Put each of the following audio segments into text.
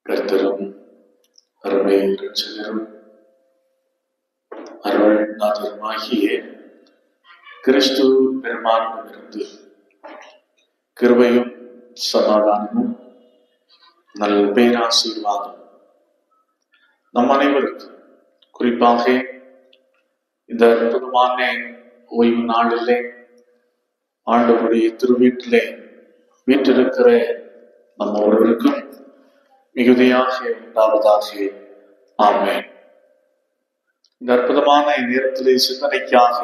கர்த்தரும் அருமை இரட்சகரும் அருள்நாதருமாகிய கிறிஸ்து பெருமானிடமிருந்து கிருபையும் சமாதானமும் நல் பேராசீர்வாதம் நம் அனைவருக்கும், குறிப்பாக இந்த அற்புதமான ஓய்வு நாளிலே ஆண்டவருடைய திருவீட்டிலே வீற்றிருக்கிற நம் ஒருவருக்கும் மிகுதியாக உண்டாவதாக. ஆமென். இந்த அற்புதமான நேரத்திலே சிந்தனைக்காக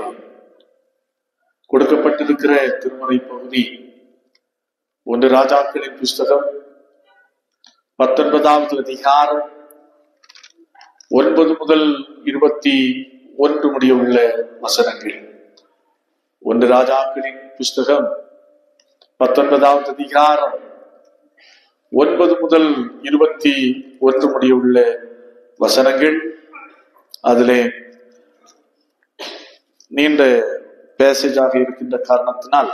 கொடுக்கப்பட்டிருக்கிற திருமறை பகுதி 1 ராஜாக்களின் புஸ்தகம் 19வது அதிகாரம் 9 முதல் 21 முடிய உள்ள வசனங்கள். 1 ராஜாக்களின் புஸ்தகம் 19வது அதிகாரம் 9 முதல் 21 முடிய உள்ள வசனங்கள். அதிலே நீண்ட பேசேஜாக இருக்கின்ற காரணத்தினால்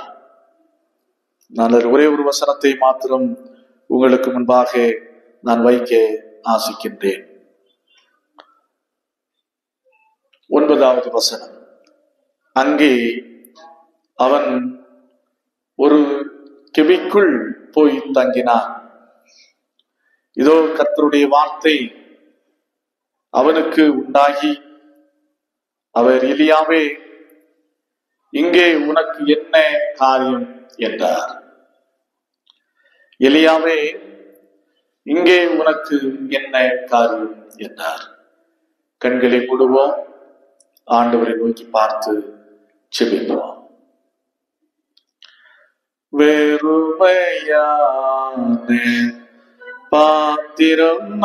நான் ஒரே ஒரு வசனத்தை மாத்திரம் உங்களுக்கு முன்பாக நான் வைக்க ஆசிக்கின்றேன். 9வது வசனம். அங்கே அவன் ஒரு கெபிக்குள் போய் தங்கினான். இதோ கர்த்தருடைய வார்த்தை அவனுக்கு உண்டாகி, அவர் எலியாவே, இங்கே உனக்கு என்ன காரியம் என்றார். எலியாவே, இங்கே உனக்கு என்ன காரியம் என்றார். கண்களை மூடுவோம், ஆண்டவரை நோக்கி பார்த்து செபிப்போம். வெறுமையான பாத்திரம்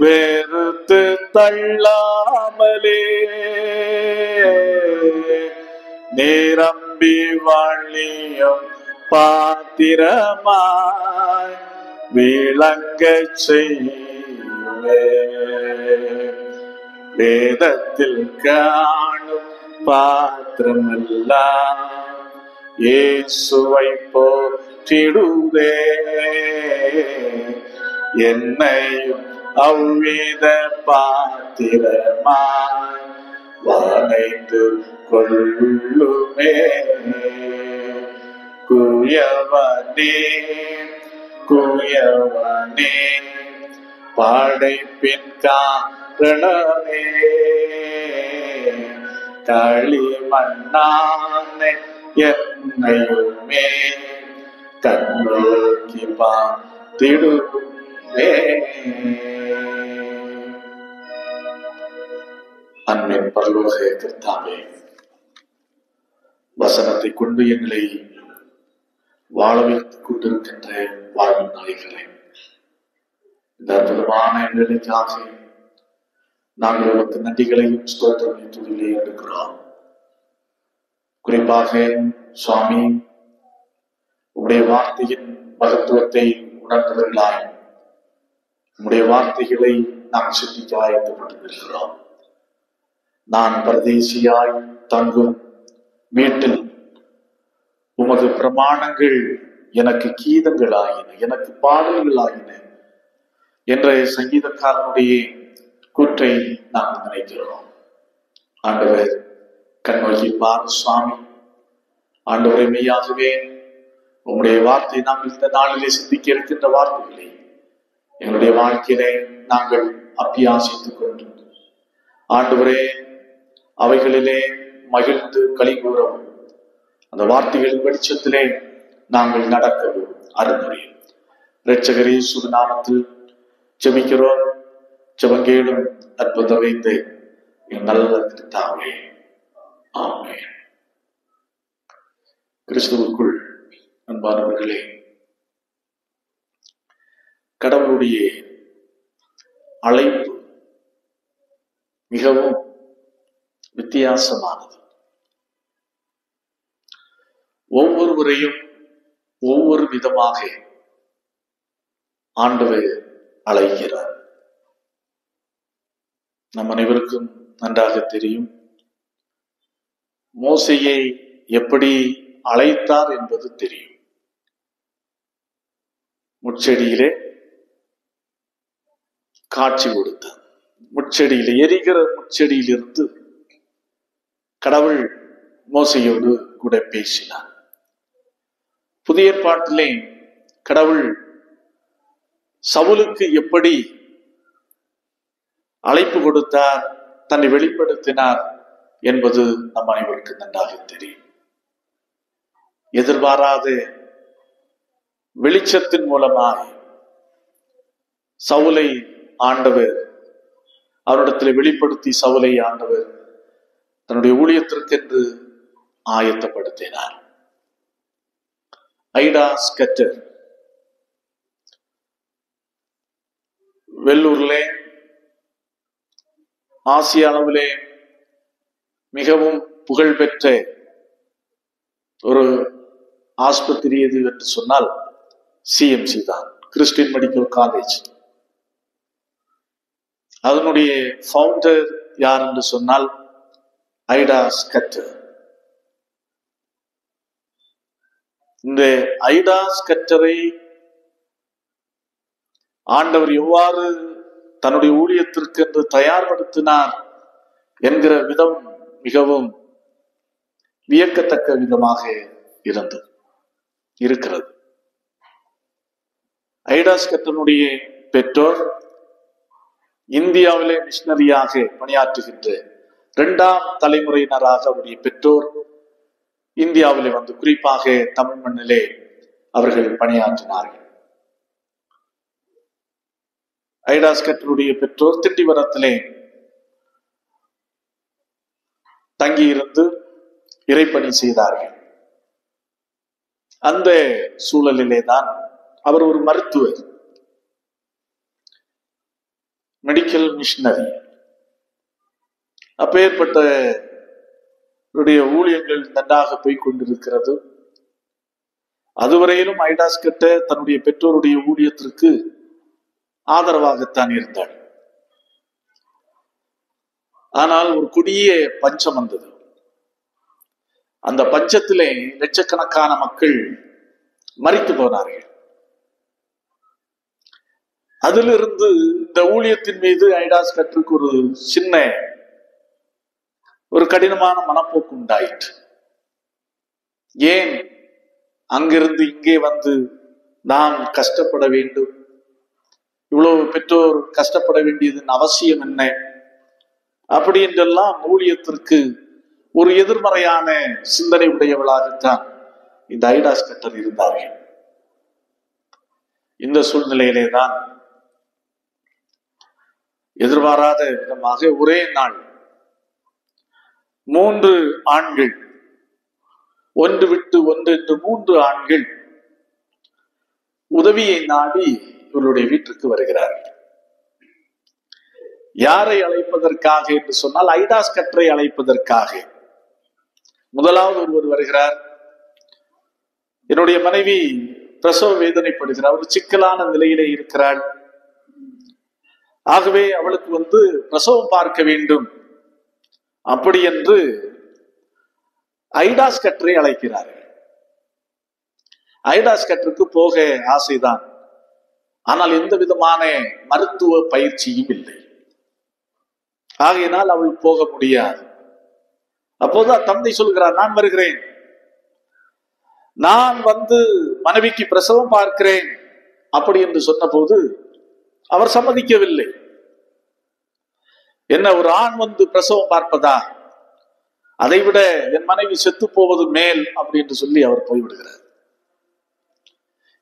வெறுத்து தள்ளாமலே நிரம்பி வழியும் பாத்திரமாய் விளங்க செய்வே. வேதத்தில் காணும் பாத்திரமெல்லாம் இயேசுவை போற்றிடுதே. என்னையும் அவ்வித பாத்திரமாய் வளைந்து கொள்ளுமே. குயவனே குயவனே படைப்பின் காரணமே, களிமண்ணான என்னையுமே கண்ணோக்கி பார்த்திடுமே. அன்பின் பரலோக கர்த்தாவே, வசனத்தை கொண்டு எங்களை வாழ வைத்துக் கொண்டிருக்கின்ற வாழ்வு நாயகர்களே, இந்த அற்புதமான நிலைக்காக நாங்கள் உனக்கு நன்றிகளையும் ஸ்தோத்திரங்களையும் துதிலே எடுக்கிறோம். குறிப்பாக சுவாமி, உம்முடைய வார்த்தையின் மகத்துவத்தை உணர்ந்தவர்களாய் உம்முடைய வார்த்தைகளை நாம் சிந்திக்க ஆயத்தப்பட்டிருக்கிறோம். நான் பரதேசியாய் தங்கும் வீட்டில் உமது பிரமாணங்கள் எனக்கு கீதங்களாயின, எனக்கு பாடல்களாயின என்ற சங்கீதக்காரனுடைய கூற்றை நாம் நினைக்கிறோம். ஆண்டவர் கண்ணோக்கி பார் சுவாமி. ஆண்டவரை மெய்யாகவே உம்முடைய வார்த்தை நாம் இந்த நாளிலே சிந்திக்க இருக்கின்ற வார்த்தைகளை எங்களுடைய வாழ்க்கையிலே நாங்கள் அபியாசித்துக் கொண்டு ஆண்டவரே அவைகளிலே மகிழ்ந்து களி கூறவும், அந்த வார்த்தைகளின் வெளிச்சத்திலே நாங்கள் நடக்கவும் அருள்புரியும். இரட்சகரே இயேசு நாமத்தில் ஜெபிக்கிறோம். ஜெபங்கேளும் அற்புதம் வைத்து நல்ல கர்த்தாவே, ஆமென். கிறிஸ்துவுக்குள் அன்பானவர்களே, கடவுளுடைய அழைப்பு மிகவும் வித்தியாசமானது. ஒவ்வொருவரையும் ஒவ்வொரு விதமாக ஆண்டவர் அழைக்கிறார். நம் அனைவருக்கும் நன்றாக தெரியும், மோசேயை எப்படி அழைத்தார் என்பது தெரியும். முட்செடியிலே காட்சி கொடுத்தார். முட்செடியிலே, எரிகிற முட்செடியிலிருந்து கடவுள் மோசையோடு கூட பேசினார். புதிய ஏற்பாட்டிலே கடவுள் சவுலுக்கு எப்படி அழைப்பு கொடுத்தார், தன்னை வெளிப்படுத்தினார் என்பது நம் அனைவருக்கு நன்றாக தெரியும். எதிர்பாராத வெளிச்சத்தின் மூலமாக சவுலை ஆண்டவர் அவரிடத்தில் வெளிப்படுத்தி சவுலை ஆண்டவர் தன்னுடைய ஊழியத்திற்கென்று ஆயத்தப்படுத்தினார். ஐடா ஸ்கட்டர் வெள்ளூர்லே ஆசிய அளவிலே மிகவும் புகழ்பெற்ற ஒரு ஆஸ்பத்திரி எது என்று சொன்னால் சிஎம்சி தான், கிறிஸ்டியன் மெடிக்கல் காலேஜ். அதனுடைய ஃபவுண்டர் யார் என்று சொன்னால் ஐடா ஸ்கட்டர். இந்த ஐடா ஸ்கட்டரை ஆண்டவர் எவ்வாறு தன்னுடைய ஊழியத்திற்கு என்று தயார்படுத்தினார் என்கிற விதம் மிகவும் வியக்கத்தக்க விதமாக இருக்கிறது. ஐடா ஸ்கட்டனுடைய பெற்றோர் இந்தியாவிலே மிஷனரியாக பணியாற்றுகின்ற 2ஆம் தலைமுறையினராக அவருடைய பெற்றோர் இந்தியாவிலே வந்து, குறிப்பாக தமிழ் மண்ணிலே அவர்கள் பணியாற்றினார்கள். ஐடா ஸ்கட்டனுடைய பெற்றோர் திண்டிவனத்திலே தங்கியிருந்து இறைப்பணி செய்தார்கள். அந்த சூழலிலே தான் அவர் ஒரு மருத்துவர், மெடிக்கல் மிஷனரி. அப்பேற்பட்ட ஊழியங்கள் நன்றாக போய் கொண்டிருக்கிறது. அதுவரையிலும் ஐடா ஸ்கட்டர் தன்னுடைய பெற்றோருடைய ஊழியத்திற்கு ஆதரவாகத்தான் இருந்தார். ஆனால் ஒரு கொடிய பஞ்சம் வந்தது. அந்த பஞ்சத்திலே லட்சக்கணக்கான மக்கள் மரித்து போனார்கள். அதிலிருந்து இந்த ஊழியத்தின் மீது ஐடா ஸ்கட்டருக்கு ஒரு சின்ன ஒரு கடினமான மனப்போக்கு உண்டாயிற்று. ஏன் அங்கிருந்து இங்கே வந்து நாம் கஷ்டப்பட வேண்டும், இவ்வளவு பெற்றோர் கஷ்டப்பட வேண்டியதன் அவசியம் என்ன, அப்படி என்றெல்லாம் ஊழியத்திற்கு ஒரு எதிர்மறையான சிந்தனை உடையவளாகத்தான் இந்த ஐடா ஸ்கட்டர் இருந்தார்கள். இந்த சூழ்நிலையிலே தான் எதிர்பாராத விதமாக ஒரே நாள் 3 ஆண்கள், ஒன்று விட்டு ஒன்று என்று 3 ஆண்கள் உதவியை நாடி இவருடைய வீட்டுக்கு வருகிறார்கள். யாரை அழைப்பதற்காக என்று சொன்னால் ஐடா ஸ்கட்டரை அழைப்பதற்காக. முதலாவது ஒருவர் வருகிறார். என்னுடைய மனைவி பிரசவ வேதனைப்படுகிறார், ஒரு சிக்கலான நிலையிலே இருக்கிறாள், ஆகவே அவளுக்கு பிரசவம் பார்க்க வேண்டும் அப்படி என்று ஐடா ஸ்கட்டரை அழைக்கிறார்கள். ஐடா ஸ்கட்டருக்கு போக ஆசைதான், ஆனால் எந்த விதமான மருத்துவ பயிற்சியும் இல்லை. ஆகையினால் அவள் போக முடியாது. அப்போதான் தந்தை சொல்கிறார், நான் வருகிறேன், நான் மனைவிக்கு பிரசவம் பார்க்கிறேன் அப்படி என்று சொன்ன போது அவர் சம்மதிக்கவில்லை. என்ன, ஒரு ஆண் பிரசவம் பார்ப்பதா, அதைவிட என் மனைவி செத்து போவது மேல் அப்படி என்று சொல்லி அவர் போய்விடுகிறார்.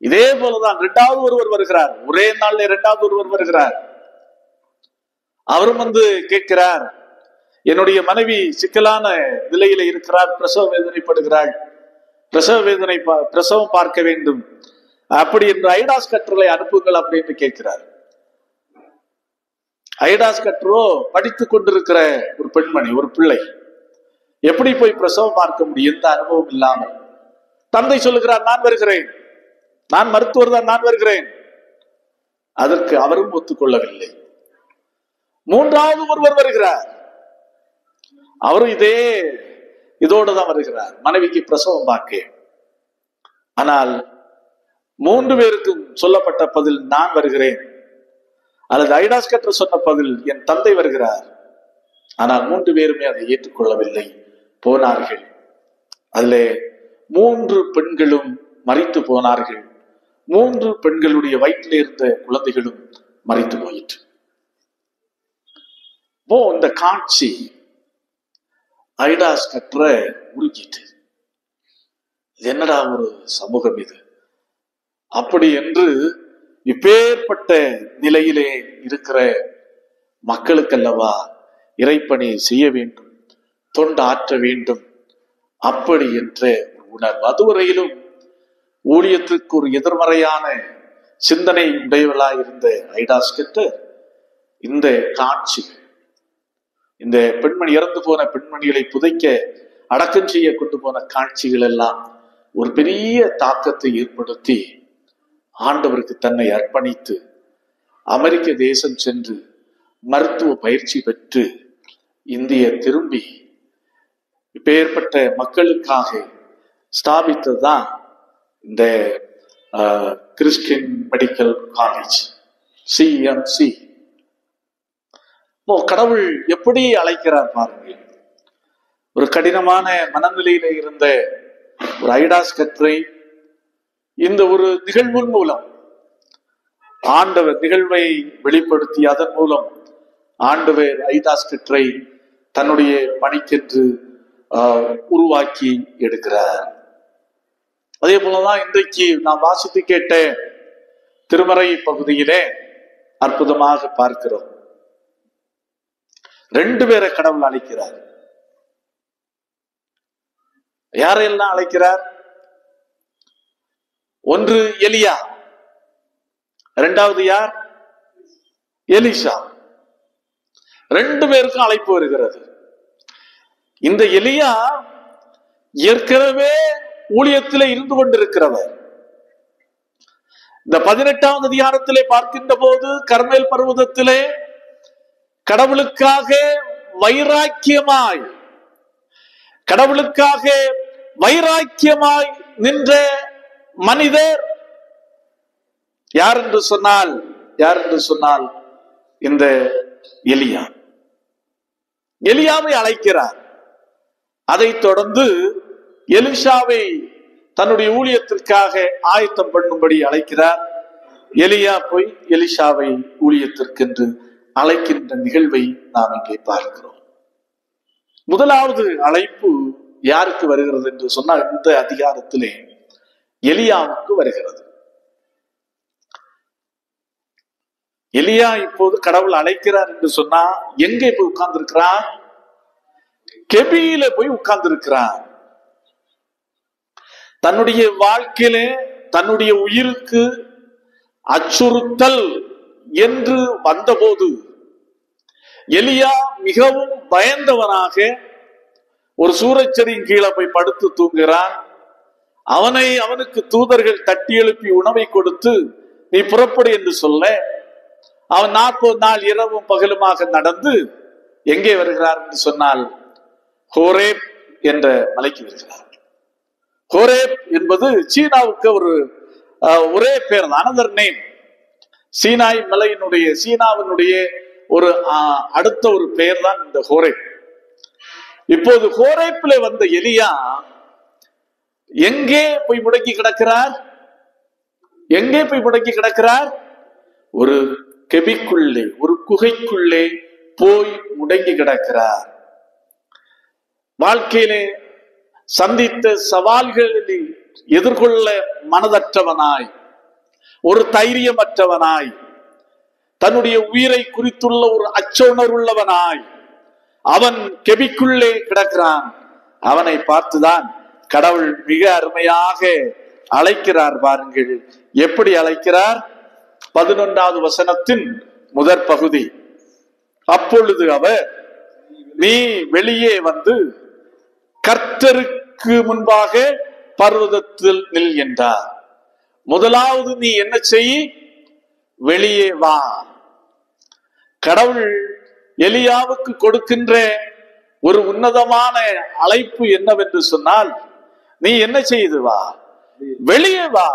இதே போலதான் 2வது ஒருவர் வருகிறார். ஒரே நாள்ல 2வது ஒருவர் வருகிறார். அவரும் கேட்கிறார், என்னுடைய மனைவி சிக்கலான நிலையில இருக்கிறார், பிரசவ வேதனைப்படுகிறாள், பிரசவம் பார்க்க வேண்டும் அப்படி என்று ஐடா ஸ்கட்டரை அனுப்புங்கள் அப்படின்னு கேட்கிறார். ஐடாஸ் கற்றோ படித்துக் கொண்டிருக்கிற ஒரு பெண்மணி, ஒரு பிள்ளை எப்படி போய் பிரசவம் பார்க்க முடியும் எந்த அனுபவம் இல்லாமல்? தந்தை சொல்லுகிறார், நான் வருகிறேன், நான் மருத்துவர் தான், நான் வருகிறேன். அதற்கு அவரும் ஒத்துக்கொள்ளவில்லை. மூன்றாவது ஒருவர் வருகிறார், அவரும் இதோடு தான் வருகிறார், மனைவிக்கு பிரசவம் பார்க்க. ஆனால் 3 பேருக்கும் சொல்லப்பட்ட பதில் நான் வருகிறேன், அல்லது ஐடாஸ் கற்று சொன்ன பதில் என் தந்தை வருகிறார். ஆனால் 3 பேருமே அதை ஏற்றுக்கொள்ளவில்லை, போனார்கள். அதிலே 3 பெண்களும் மரித்து போனார்கள். 3 பெண்களுடைய வயிற்றில் இருந்த குழந்தைகளும் மரித்து போயிற்று. இந்த காட்சி ஐடாஸ் கற்ற உருகிட்டு, என்னடா ஒரு சமூகம் இது அப்படி என்று இப்பேற்பட்ட நிலையிலே இருக்கிற மக்களுக்கல்லவா இறைப்பணி செய்ய வேண்டும், தொண்டு ஆற்ற வேண்டும் அப்படி என்ற உணர்வு. அதுவரையிலும் ஊழியத்திற்கு ஒரு எதிர்மறையான சிந்தனை உடையவளாய் இருந்த ஐடாஸ் கற்று இந்த காட்சிகள், இந்த பெண்மணி இறந்து போன பெண்மணிகளை புதைக்க அடக்கம் செய்ய கொண்டு போன காட்சிகள் எல்லாம் ஒரு பெரிய தாக்கத்தை ஏற்படுத்தி ஆண்டவருக்கு தன்னை அர்ப்பணித்து அமெரிக்க தேசம் சென்று மருத்துவ பயிற்சி பெற்று இந்திய திரும்பி இப்பேற்பட்ட மக்களுக்காக ஸ்தாபித்ததுதான் இந்த கிறிஸ்டியன் மெடிக்கல் காலேஜ், CMC. கடவுள் எப்படி அழைக்கிறார் பாருங்க. ஒரு கடினமான மனநிலையில இருந்த ஒரு ஐடாஸ் கற்றை இந்த ஒரு நிகழ்வின் மூலம் ஆண்டவர் நிகழ்வை வெளிப்படுத்தி அதன் மூலம் ஆண்டவர் ஐடாஸ் கற்றை தன்னுடைய பணிக்கென்று உருவாக்கி எடுக்கிறார். அதே போலதான் இன்றைக்கு நாம் வாசித்து கேட்ட திருமறை பகுதியிலே அற்புதமாக பார்க்கிறோம். 2 பேரை கடவுள் அழைக்கிறார். யாரையெல்லாம் அழைக்கிறார்? ஒன்று எலியா, 2வது யார்? எலிஷா. 2 பேருக்கும் அழைப்பு வருகிறது. இந்த எலியா ஏற்கனவே ஊழியத்திலே இருந்து கொண்டிருக்கிறவர். இந்த 18வது அதிகாரத்திலே பார்க்கின்ற போது கர்மேல் பர்வதத்திலே கடவுளுக்காக வைராக்கியமாய் நின்ற மனிதர் யார் என்று சொன்னால் இந்த எலியாவை அழைக்கிறார். அதைத் தொடர்ந்து எலிஷாவை தன்னுடைய ஊழியத்திற்காக ஆயத்தம் பண்ணும்படி அழைக்கிறார். எலியா போய் எலிஷாவை ஊழியத்திற்கென்று அழைக்கின்ற நிகழ்வை நாம் இங்கே பார்க்கிறோம். முதலாவது அழைப்பு யாருக்கு வருகிறது என்று சொன்னால் இந்த அதிகாரத்திலே எலியாவுக்கு வருகிறது. எலியா இப்போது கடவுள் அழைக்கிறார் என்று சொன்னா எங்கே போய் உட்கார்ந்து இருக்கிறார்? கெபியில போய் உட்கார்ந்து இருக்கிறார். தன்னுடைய வாழ்க்கையிலே தன்னுடைய உயிருக்கு அச்சுறுத்தல் என்று வந்தபோது எலியா மிகவும் பயந்தவனாக ஒரு சூறைச்செடியின் கீழே போய் படுத்து தூங்குகிறான். அவனுக்கு தூதர்கள் தட்டி எழுப்பி உணவை கொடுத்து நீ புறப்படு என்று சொல்ல அவன் 40 நாள் இரவும் பகலுமாக நடந்து எங்கே வருகிறார் என்று சொன்னால் ஹோரேப் என்ற மலைக்கு வருகிறார். ஹோரேப் என்பது சீனாவுக்கு ஒரே பேர், அனதர் நேம். சீனாய் மலையினுடைய சீனாவினுடைய ஒரு அடுத்த ஒரு பெயர் தான் இந்த ஹோரேப். இப்போது ஹோரேப்பிலே வந்த எலியா எங்கே போய் முடங்கி கிடக்கிறார்? ஒரு கெபிக்குள்ளே, ஒரு குகைக்குள்ளே போய் முடங்கி கிடக்கிறார். வாழ்க்கையிலே சந்தித்த சவால்களில் எதிர்கொள்ள மனதற்றவனாய், ஒரு தைரியமற்றவனாய், தன்னுடைய உயிரை குறித்துள்ள ஒரு அச்ச உணர்வுள்ளவனாய் அவன் கெபிக்குள்ளே கிடக்கிறான். அவனை பார்த்துதான் கடவுள் மிக அருமையாக அழைக்கிறார். பாருங்கள் எப்படி அழைக்கிறார். 11வது வசனத்தின் முதற் பகுதி. அப்பொழுது அவர், நீ வெளியே வந்து கர்த்தருக்கு முன்பாக பர்வதத்தில் நில் என்றார். முதலாவது நீ என்ன செய்? வெளியே வா. கடவுள் எலியாவுக்கு கொடுக்கின்ற ஒரு உன்னதமான அழைப்பு என்னவென்று சொன்னால், நீ என்ன செய்து வா? வெளியே வா.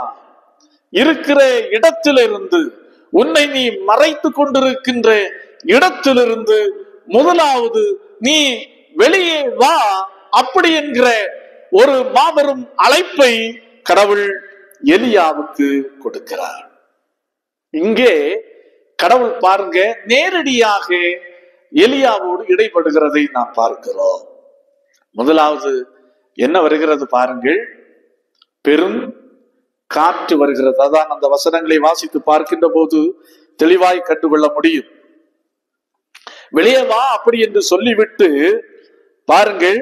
இருக்கிற இடத்திலிருந்து, உன்னை நீ மறைத்து கொண்டிருக்கின்ற இடத்திலிருந்து முதலாவது நீ வெளியே வா. அப்படி என்கிற ஒரு மாபெரும் அழைப்பை கடவுள் எலியாவுக்கு கொடுக்கிறார். இங்கே கடவுள் பாருங்க, நேரடியாக எலியாவோடு இடைப்படுகிறதை நாம் பார்க்கிறோம். முதலாவது என்ன வருகிறது பாருங்கள், பெரும் காற்று வருகிறது. அதான் அந்த வசனங்களை வாசித்து பார்க்கின்ற போது தெளிவாய் கண்டுகொள்ள முடியும். வெளியே வா அப்படி என்று சொல்லிவிட்டு பாருங்கள்,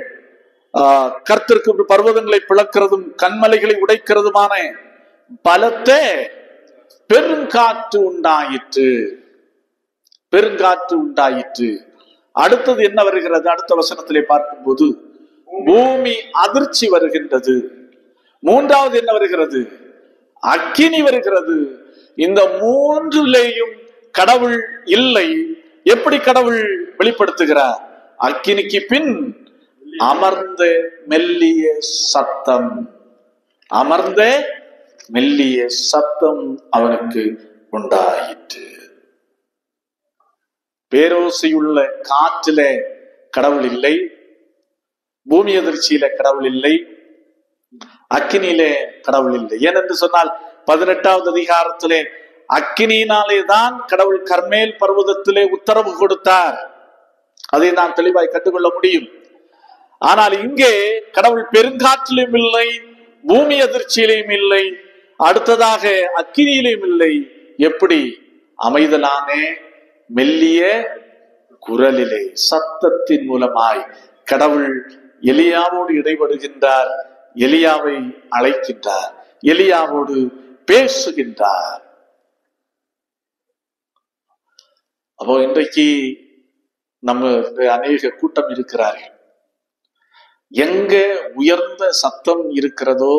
கர்த்தருக்கு பர்வதங்களை பிளக்கிறதும் கண்மலைகளை உடைக்கிறதுமான பலத்த பெருங்காற்று உண்டாயிற்று. பெருங்காற்று உண்டாயிற்று. அடுத்தது என்ன வருகிறது? அடுத்த வசனத்திலே பார்க்கும்போது பூமி அதிர்ச்சி வருகின்றது. மூன்றாவது என்ன வருகிறது? அக்கினி வருகிறது. இந்த மூன்றிலேயும் கடவுள் இல்லை. எப்படி கடவுள் வெளிப்படுத்துகிறார்? அக்கினிக்கு பின் அமர்ந்த மெல்லிய சத்தம், அமர்ந்த மெல்லிய சத்தம் அவனுக்கு உண்டாயிற்று. பேரோசையுள்ள காற்றில கடவுள் இல்லை, பூமி அதிர்ச்சியில கடவுள் இல்லை, அக்கினியிலே கடவுள் இல்லை. ஏனென்று சொன்னால் 18வது அதிகாரத்திலே அக்கினியினாலே தான் கடவுள் கர்மேல் பர்வதத்திலே உத்தரவு கொடுத்தார். அதை நாம் தெளிவாய் கண்டுகொள்ள முடியும். ஆனால் இங்கே கடவுள் பெருங்காற்றிலும் இல்லை, பூமி அதிர்ச்சியிலும் இல்லை, அடுத்ததாக அக்கினியிலும் இல்லை. எப்படி? அமைதலான மெல்லிய குரலிலே, சத்தத்தின் மூலமாய் கடவுள் எலியாவோடு இடைபடுகின்றார், எலியாவை அழைக்கின்றார், எலியாவோடு பேசுகின்றார். அப்போ இன்றைக்கு நம்ம அநேக கூட்டம் இருக்கிறார்கள். எங்க உயர்ந்த சத்தம் இருக்கிறதோ,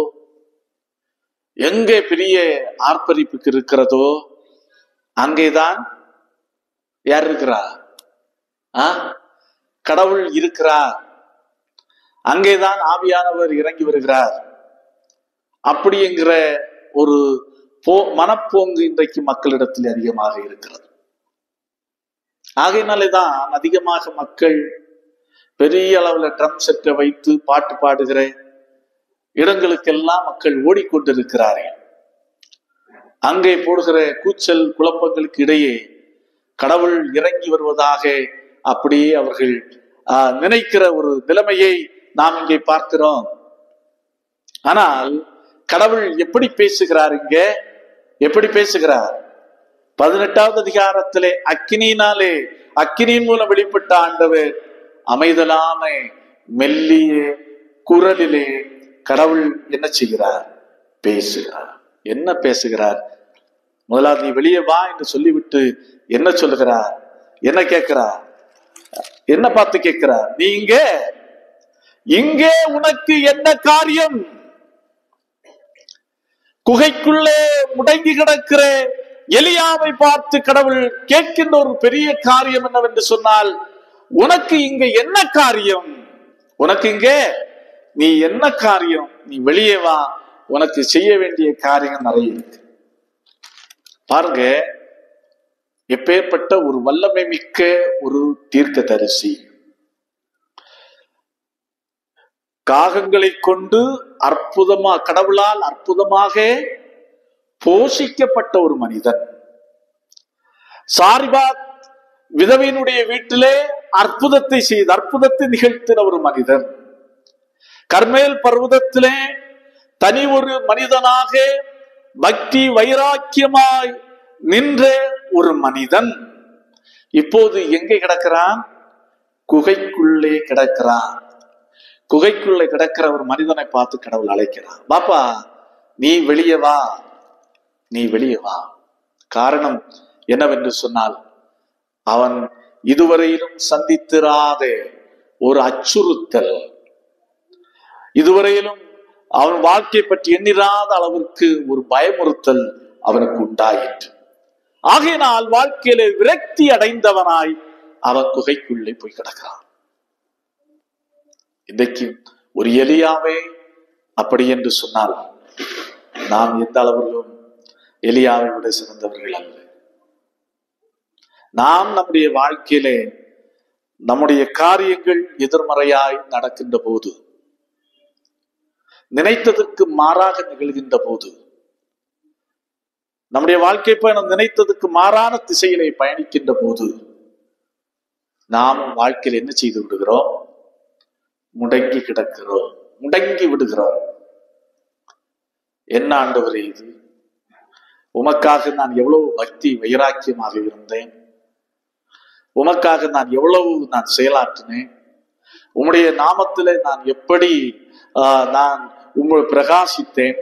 எங்க பெரிய ஆர்ப்பரிப்புக்கு இருக்கிறதோ, அங்கேதான் யார் இருக்கிறா? கடவுள் இருக்கிறார். அங்கேதான் ஆவியானவர் இறங்கி வருகிறார். அப்படி என்கிற ஒரு மனப்போங்கு இன்றைக்கு மக்களிடத்தில் அதிகமாக இருக்கிறது. ஆகையினாலேதான் அதிகமாக மக்கள் பெரிய அளவுல ட்ரம் செட்டை வைத்து பாட்டு பாடுகிற இடங்களுக்கெல்லாம் மக்கள் ஓடிக்கொண்டிருக்கிறார்கள். அங்கே போடுகிற கூச்சல் குழப்பங்களுக்கு இடையே கடவுள் இறங்கி வருவதாக அப்படியே அவர்கள் நினைக்கிற ஒரு நிலைமையை நாம் இங்கே பார்க்கிறோம். ஆனால் கடவுள் எப்படி பேசுகிறார்? இங்க எப்படி பேசுகிறார்? 18வது அதிகாரத்திலே அக்கினியினாலே, அக்கினியின் மூலம் வெளிப்பட்ட ஆண்டவர் அமைதலான மெல்லிய குரலிலே கடவுள் என்ன செய்கிறார்? பேசுகிறார். என்ன பேசுகிறார்? முதலாவது நீ வெளியே வா என்று சொல்லிவிட்டு என்ன சொல்லுகிறார்? என்ன கேட்கிறார்? என்ன பார்த்து கேட்கிறார்? நீ இங்கே உனக்கு என்ன காரியம்? குகைக்குள்ளே முடங்கி கிடக்கிற எலியாவை பார்த்து கடவுள் கேட்கின்ற ஒரு பெரிய காரியம் என்னவென்று சொன்னால், உனக்கு இங்க என்ன காரியம்? உனக்கு இங்கே நீ என்ன காரியம்? நீ வெளியே வா, உனக்கு செய்ய வேண்டிய காரியம் நிறைய இருக்கு. பாருங்க, எப்பேற்பட்ட ஒரு வல்லமை மிக்க ஒரு தீர்க்கதரிசி. காகங்களை கொண்டு கடவுளால் அற்புதமாக போஷிக்கப்பட்ட ஒரு மனிதன். சாரிபாத் விதவையினுடைய வீட்டிலே அற்புதத்தை நிகழ்த்தின ஒரு மனிதன். கர்மேல் பர்வதத்திலே தனி ஒரு மனிதனாக பக்தி வைராக்கியமாய் நின்ற ஒரு மனிதன் இப்போது எங்கே கிடக்கிறான்? குகைக்குள்ளே கிடக்கிறான். குகைக்குள்ளே கிடக்கிற ஒரு மனிதனை பார்த்து கடவுள் அழைக்கிறான். பாப்பா, நீ வெளியே வா, நீ வெளியே வா. காரணம் என்னவென்று சொன்னால், அவன் இதுவரையிலும் சந்தித்திராத ஒரு அச்சுறுத்தல், இதுவரையிலும் அவன் வாழ்க்கை பற்றி எண்ணிராத அளவிற்கு ஒரு பயமுறுத்தல் அவனுக்கு உண்டாயிற்று. ஆகையினால் வாழ்க்கையில விரக்தி அடைந்தவனாய் அவன் குகைக்குள்ளே போய் கிடக்கிறான். இன்றைக்கு ஒரு எலியாவே அப்படி என்று சொன்னால் நாம் எந்த அளவிலும் எலியாவை விட சிறந்தவர்கள் அல்ல. நாம் நம்முடைய வாழ்க்கையிலே நம்முடைய காரியங்கள் எதிர்மறையாய் நடக்கின்ற போது, நினைத்ததற்கு மாறாக நிகழ்கின்ற போது, நம்முடைய வாழ்க்கை பயணம் நினைத்ததுக்கு மாறான திசையிலே பயணிக்கின்ற போது நாம் வாழ்க்கையில் என்ன செய்து விடுகிறோம்? முடங்கி கிடக்கிறோம், முடங்கி விடுகிறோம். என்ன ஆண்டவரே இது? உமக்காக நான் எவ்வளவு பக்தி வைராக்கியமாக இருந்தேன், உமக்காக நான் எவ்வளவு செயலாற்றினேன், உம்முடைய நாமத்திலே நான் எப்படி நான் உம்மை பிரகாசித்தேன்,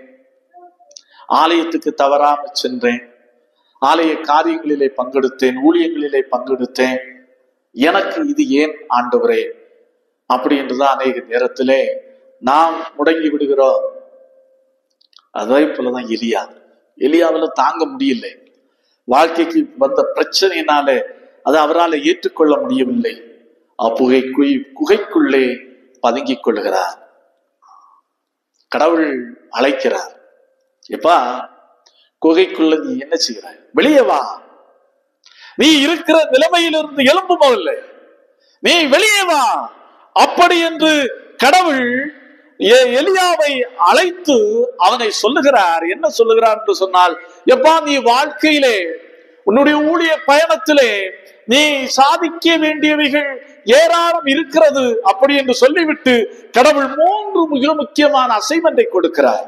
ஆலயத்துக்கு தவறாமல் சென்றேன், ஆலய காரியங்களிலே பங்கெடுத்தேன், ஊழியங்களிலே பங்கெடுத்தேன், எனக்கு இது ஏன் ஆண்டவரே? அப்படி என்றுதான் அநேக நேரத்திலே நாம் முடங்கி விடுகிறோம். அதே போலதான் எலியாவில தாங்க முடியல. வாழ்க்கைக்கு வந்த பிரச்சனையினாலே அதை அவரால் ஏற்றுக்கொள்ள முடியவில்லை. குகைக்குள்ளே பதுங்கிக் கொள்கிறார். கடவுள் அழைக்கிறார், எப்பா குகைக்குள்ள நீ என்ன செய்கிறாய்? வெளியே வா, நீ இருக்கிற நிலைமையிலிருந்து எழும்பு போகல, நீ வெளியே வா. அப்படி என்று கடவுள் எலியாவை அழைத்து அவனை சொல்லுகிறார். என்ன சொல்லுகிறார் என்று சொன்னால், எப்பா நீ வாழ்க்கையிலே உன்னுடைய ஊழிய பயணத்திலே நீ சாதிக்க வேண்டியவைகள் ஏராளம் இருக்கிறது அப்படி என்று சொல்லிவிட்டு கடவுள் 3 மிக முக்கியமான அசைன்மென்ட்டை கொடுக்கிறார்.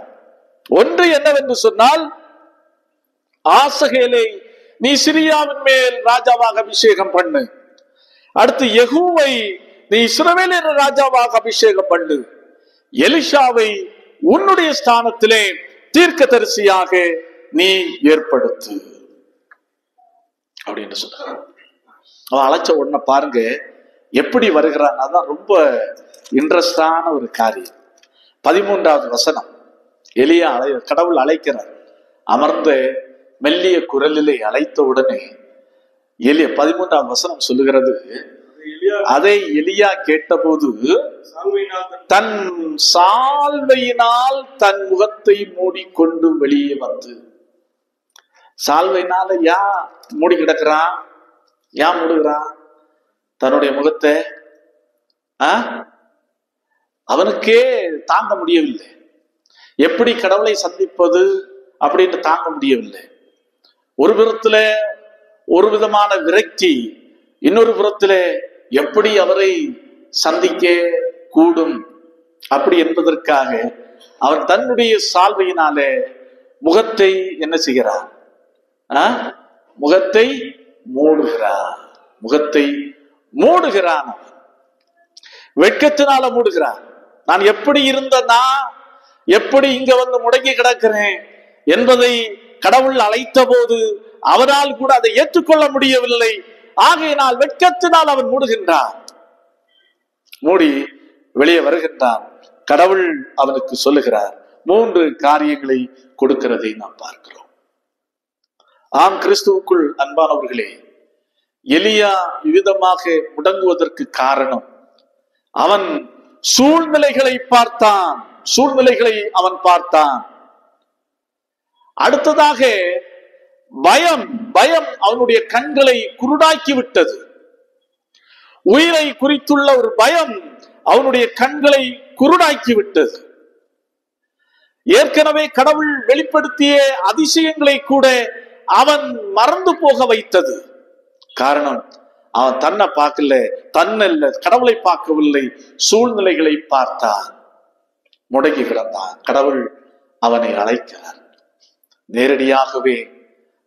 ஒன்று என்னவென்று சொன்னால், ஆசகேலை நீ சிரியாவின் மேல் ராஜாவாக அபிஷேகம் பண்ணு. அடுத்து யெகூவை நீ இஸ்ரவேலின் ராஜாவாக அபிஷேகம் பண்ணு. எலிஷாவை உன்னுடைய ஸ்தானத்திலே தீர்க்கதரிசியாக நீ ஏற்படுத்து அப்படின்னு சொல்றான். அவன் அழைச்ச உடனே பாருங்க எப்படி வருகிறான். அதான் ரொம்ப இன்ட்ரெஸ்டான ஒரு காரியம். 13வது வசனம், எலியா கடவுள் அழைக்கிறார். அமர்ந்த மெல்லிய குரலிலே அழைத்த உடனே 13வது வசனம் சொல்லுகிறது, அதை எலியா கேட்டபோது தன் சால்வையினால் தன் முகத்தை மூடிக்கொண்டு வெளியே வந்து. சால்வையினால மூடி கிடக்கிறான், மூடுகிறான் தன்னுடைய முகத்தை. அவனுக்கே தாங்க முடியவில்லை. எப்படி கடவுளை சந்திப்பது அப்படின்னு தாங்க முடியவில்லை. ஒரு புறத்துல ஒரு விதமான விரக்தி, இன்னொரு புறத்துல எப்படி அவரை சந்திக்க கூடும் அப்படி என்பதற்காக அவன் தன்னுடைய சால்வையினாலே முகத்தை என்ன செய்கிறான்? முகத்தை மூடுகிறான். முகத்தை மூடுகிறான். வெட்கத்தினால மூடுகிறான். நான் எப்படி இருந்தனா, எப்படி இங்க வந்து முடங்கி கிடக்கிறேன் என்பதை கடவுள் அழைத்த போது அவனால் கூட அதை ஏற்றுக்கொள்ள முடியவில்லை. ஆகையினால் வெட்கத்தினால் அவன் மூடுகின்றான். மூடி வெளியே வருகின்றான். கடவுள் அவனுக்கு சொல்லுகிறார். 3 காரியங்களை கொடுக்கிறதை நாம் பார்க்கிறோம். ஆம், கிறிஸ்துவுக்குள் அன்பானவர்களே, எலியா விதமாக முடங்குவதற்கு காரணம் அவன் சூழ்நிலைகளை பார்த்தான். சூழ்நிலைகளை அவன் பார்த்தான். அடுத்ததாக பயம் அவனுடைய கண்களை குருடாக்கி விட்டது. உயிரை குறித்துள்ள ஒரு பயம் அவனுடைய கண்களை குருடாக்கி விட்டது. ஏற்கனவே கடவுள் வெளிப்படுத்திய அதிசயங்களை கூட அவன் மறந்து போக வைத்தது. காரணம், அவன் தன்னை பார்க்கல, தன்னல்ல, கடவுளை பார்க்கவில்லை, சூழ்நிலைகளை பார்த்தான், முடங்கி கிடந்தான். கடவுள் அவனை அழைக்கிறார். நேரடியாகவே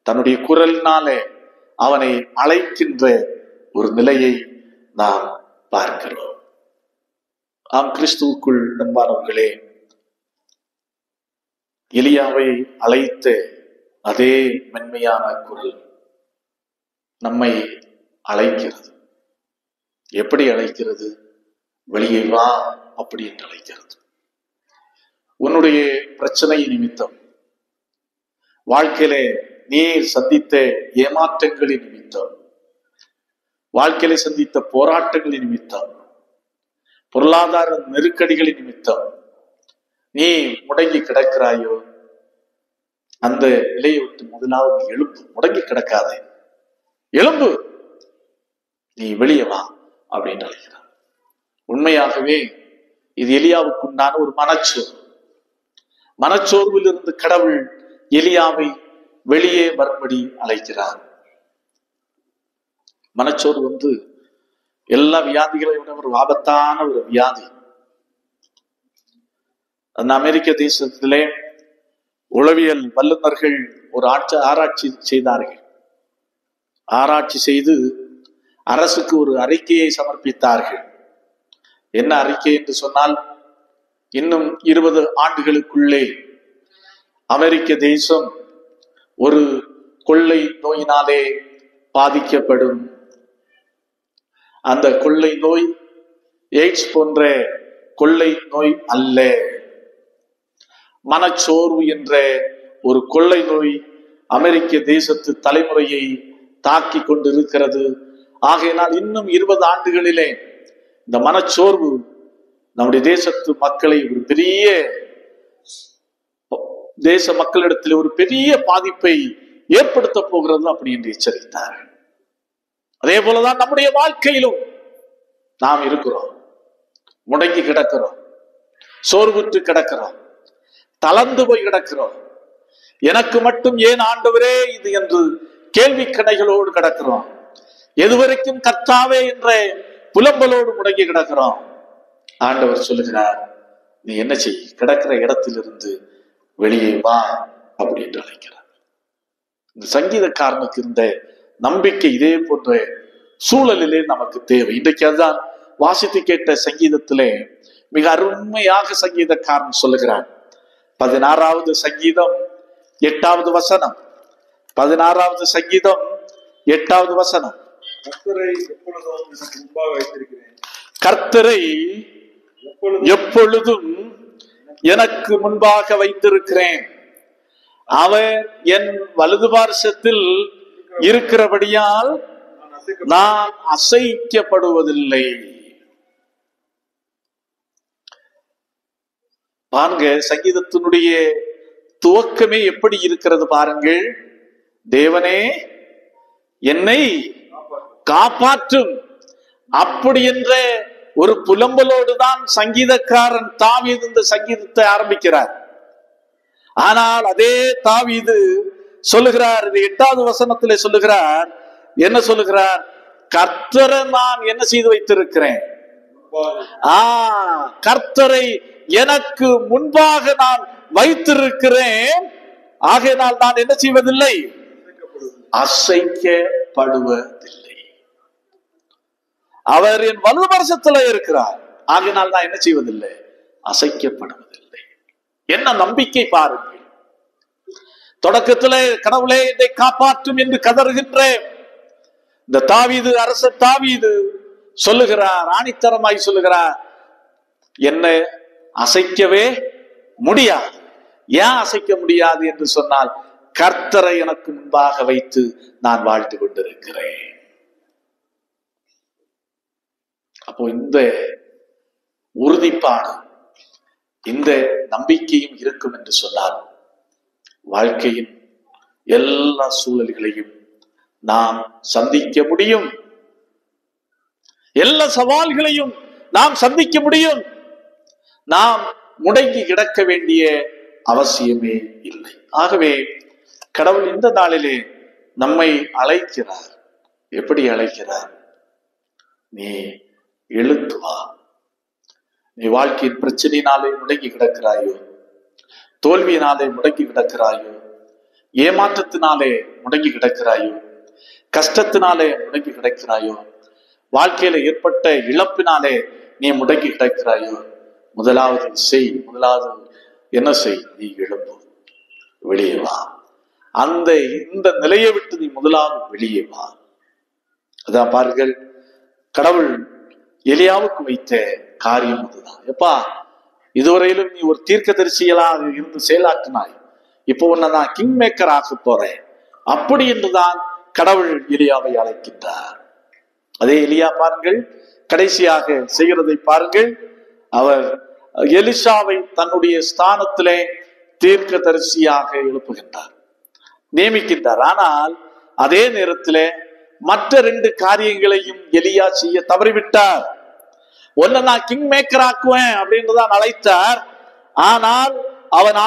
தன்னுடைய குரலினாலே அவனை அழைக்கின்ற ஒரு நிலையை நாம் பார்க்கிறோம். ஆம், கிறிஸ்துவுக்குள் அன்பானவர்களே, எலியாவை அழைத்த அதே மென்மையான குரல் நம்மை அழைக்கிறது. எப்படி அழைக்கிறது? வெளியே வா அப்படி என்று அழைக்கிறது. உன்னுடைய பிரச்சனை நிமித்தம், வாழ்க்கையிலே நீ சந்தித்த ஏமாற்றங்களின் நிமித்தம், வாழ்க்கையில சந்தித்த போராட்டங்களின் நிமித்தம், பொருளாதார நெருக்கடிகளின் நிமித்தம் நீ முடங்கி கிடக்கிறாயோ, அந்த நிலையை விட்டு முதலாவது எழும்பு. முடங்கி கிடக்காதே, எழும்பு, நீ வெளியே வா அப்படின்னு அழைக்கிறார். உண்மையாகவே இது எலியாவுக்கு உண்டான ஒரு மனச்சோர்வு. மனச்சோர்வில் இருந்து கடவுள் எலியாவை வெளியே வரும்படி அழைக்கிறார். மனச்சோர்வு எல்லா வியாதிகளை விட ஒரு ஆபத்தான ஒரு வியாதி. அந்த அமெரிக்க தேசத்திலே உளவியல் வல்லுநர்கள் ஒரு ஆராய்ச்சி செய்தார்கள். ஆராய்ச்சி செய்து அரசுக்கு ஒரு அறிக்கையை சமர்ப்பித்தார்கள். என்ன அறிக்கை என்று சொன்னால், இன்னும் 20 ஆண்டுகளுக்குள்ளே அமெரிக்க தேசம் ஒரு கொள்ளை நோயினாலே பாதிக்கப்படும். அந்த கொள்ளை நோய் எய்ட்ஸ் போன்ற கொள்ளை நோய் அல்ல, மனச்சோர்வு என்ற ஒரு கொள்ளை நோய் அமெரிக்க தேசத்து தலைமுறையை தாக்கி கொண்டிருக்கிறது. ஆகையினால் இன்னும் 20 ஆண்டுகளிலே இந்த மனச்சோர்வு நம்முடைய தேசத்து மக்களை ஒரு பெரிய தேச மக்களிடத்தில் ஒரு பெரிய பாதிப்பை ஏற்படுத்த போகிறது அப்படி என்று எச்சரித்தார். அதே போலதான் நம்முடைய வாழ்க்கையிலும் நாம் இருக்கிறோம். முடங்கி கிடக்கிறோம், சோர்வுற்று கிடக்கிறோம், தளர்ந்து போய் கிடக்கிறோம். எனக்கு மட்டும் ஏன் ஆண்டவரே இது என்று கேள்வி கணைகளோடு கிடக்கிறோம். எதுவரைக்கும் கர்த்தாவே என்ற புலம்பலோடு முடங்கி கிடக்கிறோம். ஆண்டவர் சொல்லுகிறார், நீ என்ன செய், கிடக்கிற இடத்திலிருந்து வெளியே வா அப்படி என்று அழைக்கிறார். இந்த சங்கீதக்காரனுக்கு இருந்த நம்பிக்கை இதே போன்ற சூழலிலே நமக்கு தேவை. இன்றைக்கு அதுதான் வாசித்து கேட்ட சங்கீதத்திலே மிக அருமையாக சங்கீதக்காரன் சொல்லுகிறான். 16வது சங்கீதம் 8வது வசனம். 16வது சங்கீதம் 8வது வசனம். கர்த்தரை எப்பொழுதும் எனக்கு முன்பாக வைத்திருக்கிறேன். அவர் என் வலது பார்சத்தில் இருக்கிறபடியால் நான் அசைக்கப்படுவதில்லை. பாருங்க, சங்கீதத்தினுடைய துவக்கமே எப்படி இருக்கிறது பாருங்கள். தேவனே என்னை காப்பாற்றும் அப்படி என்ற ஒரு புலம்பலோடு தான் சங்கீதக்காரன் தாவீது இந்த சங்கீதத்தை ஆரம்பிக்கிறார். ஆனால் அதே தாவீது சொல்லுகிறார், 8வது வசனத்திலே சொல்லுகிறார், என்ன சொல்லுகிறார்? கர்த்தரை நான் என்ன செய்து வைத்திருக்கிறேன்? கர்த்தரை எனக்கு முன்பாக நான் வைத்திருக்கிறேன். ஆகையினால் நான் என்ன செய்வதில்லை? அசைக்கப்படுவதில்லை. அவர் என் வலது பார்சத்தில் இருக்கிறார். ஆகையினால் நான் என்ன செய்வதில்லை? அசைக்கப்படுவதில்லை. என்ன நம்பிக்கை பாருங்கள். தொடக்கத்திலே கடவுளே என்னை காப்பாற்றும் என்று கதறுகின்ற இந்த தாவீது, அரசர் தாவீது சொல்லுகிறார், ஆணித்தரமாய் சொல்லுகிறார், என்னை அசைக்கவே முடியாது. ஏன் அசைக்க முடியாது என்று சொன்னால், கர்த்தரை எனக்கு முன்பாக வைத்து நான் வாழ்ந்து கொண்டிருக்கிறேன். அப்போ இந்த உறுதிப்பாடு, இந்த நம்பிக்கையும் இருக்கும் என்று சொன்னால், வாழ்க்கையின் எல்லா சூழல்களையும் நாம் சந்திக்க முடியும். எல்லா சவால்களையும் நாம் சந்திக்க முடியும். நாம் முடங்கி கிடக்க வேண்டிய அவசியமே இல்லை. ஆகவே கடவுள் இந்த நாளிலே நம்மை அழைக்கிறார். எப்படி அழைக்கிறார்? நீ எழுந்து வா. நீ வாழ்க்கையின் பிரச்சனையினாலே முடங்கி கிடக்கிறாயோ, தோல்வியினாலே முடங்கி கிடக்கிறாயோ, ஏமாற்றத்தினாலே முடங்கி கிடக்கிறாயோ, கஷ்டத்தினாலே முடங்கி கிடக்கிறாயோ, வாழ்க்கையில ஏற்பட்ட இழப்பினாலே நீ முடங்கி கிடக்கிறாயோ, முதலாவது என்ன செய்? நீ எழும்பு, வெளியே வா. இந்த நிலையை விட்டு நீ முதலாவது வெளியே வா. அதான் பாருங்கள், கடவுள் எலியாவுக்கு வைத்த காரியம் அதுதான். எப்பா, இதுவரையிலும் நீ ஒரு தீர்க்கதரிசிகளாக இருந்து செயலாக்கினாய், இப்போ உன்னை நான் கிங் மேக்கர் ஆக போறேன் அப்படி என்றுதான் கடவுள் எலியாவை அழைக்கின்றார். அதே எலியா பாருங்கள், கடைசியாக செய்கிறதை பாருங்கள். அவர் எலிசாவை தன்னுடைய ஸ்தானத்திலே தீர்க்கதரிசியாக எழுப்புகின்றார், நியமிக்கின்றார். ஆனால் அதே நேரத்தில் மற்ற 2 காரியங்களையும் எலியா செய்ய தவறிவிட்டார். ஒன்ன நான் கிங் மேக்கர் ஆக்குவேன் அப்படின்னுதான் அழைத்தார். ஆனால் அவன்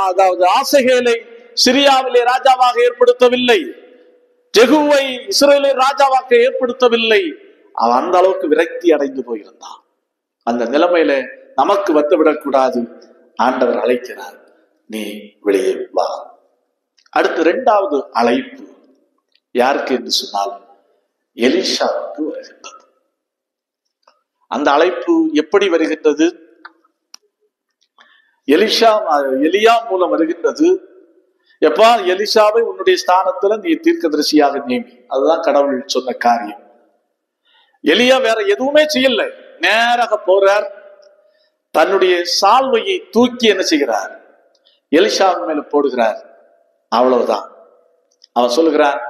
அதாவது ஆசகேலை சிரியாவிலே ராஜாவாக ஏற்படுத்தவில்லை, ஜெகுவை இஸ்ரேலை ராஜாவாக ஏற்படுத்தவில்லை. அவன் அந்த அளவுக்கு விரக்தி அடைந்து போயிருந்தான். அந்த நிலைமையில நமக்கு வந்துவிடக்கூடாது. ஆண்டவர் அழைக்கிறார், நீ வெளியே வா. அடுத்து 2வது அழைப்பு யாருக்கு என்று சொன்னால் எலிஷாவுக்கு வருகின்றது. அந்த அழைப்பு எப்படி வருகின்றது? எலியா மூலம் வருகின்றது. எப்பா, எலிசாவை உன்னுடைய ஸ்தானத்துல நீ தீர்க்கதரிசியாக நியமி. அதுதான் கடவுள் சொன்ன காரியம். எலியா வேற எதுவுமே செய்யல, நேராக போறார். தன்னுடைய சால்வையை தூக்கி என்ன செய்கிறார்? எலிசாவின் மேல போடுகிறார். அவ்வளவுதான். அவன் சொல்லுகிறான்,